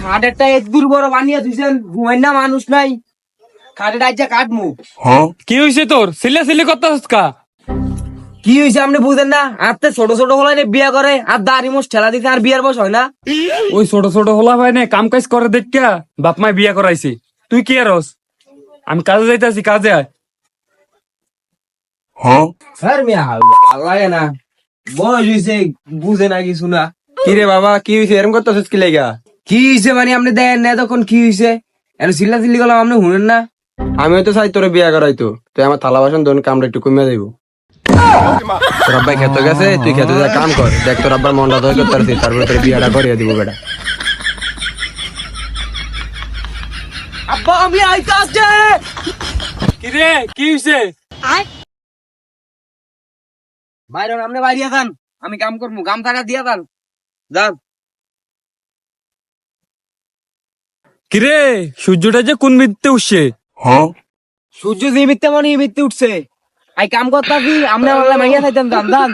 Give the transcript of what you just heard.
খাটেরটা এক দূর বড় বানিয়ে দিয়েছেন, ঘুমাই না মানুষ নাই, খাটের আজ কাটমু। কি হয়েছে তোর? সিলে সিলে করতেছিস কা? কি হয়েছে আপনি বুঝেন না? আর তো ছোট ছোট হলাই বিয়ে করে আর দাড়ি মোষ ঠেলা দিতে আর বিয়ার বয়স হয় না। ওই ছোট ছোট হলা ভাই না কাম কাজ করে দেখা বাপ মায় বিয়া করাইছি। তুই কি আরস? আমি কাজে যাইতেছি, কাজে আয়। হ্যাঁ মিয়া লাগে না, বয়স হয়েছে, বুঝে না কিছু না। কি রে বাবা, কি হয়েছে? এরকম করতেছিস কি লেগা? কি হয়েছে মানে আপনি দেন না তখন কি হয়েছে? এর চিল্লা চিল্লি করলাম আপনি শুনেন না। আমিও তো চাই তোরে বিয়া করাইতো, তুই আমার থালা বাসন ধরুন কামটা একটু কমিয়ে দিব। তোর আব্বাই খেতে গেছে, তুই খেতে যা কাম কর, দেখ তোর আব্বার মনটা ধরে করতে পারছিস, তারপরে তোর বিয়াটা করিয়ে দিব বেটা। আব্বা আমি আইতে আসছে। কি রে, কি হয়েছে? বাইরে আপনি বাইরে যান, আমি কাম করবো, গাম থাকা দিয়া যান, যান। কি রে, সূর্যটা যে কোন বৃত্তে উঠছে? সূর্য যে মিথ্যে মানে এই মিথ্যে উঠছে, আই কাম করতাছি, আপনি আমার মাইয়া খাইতেন, যান যান।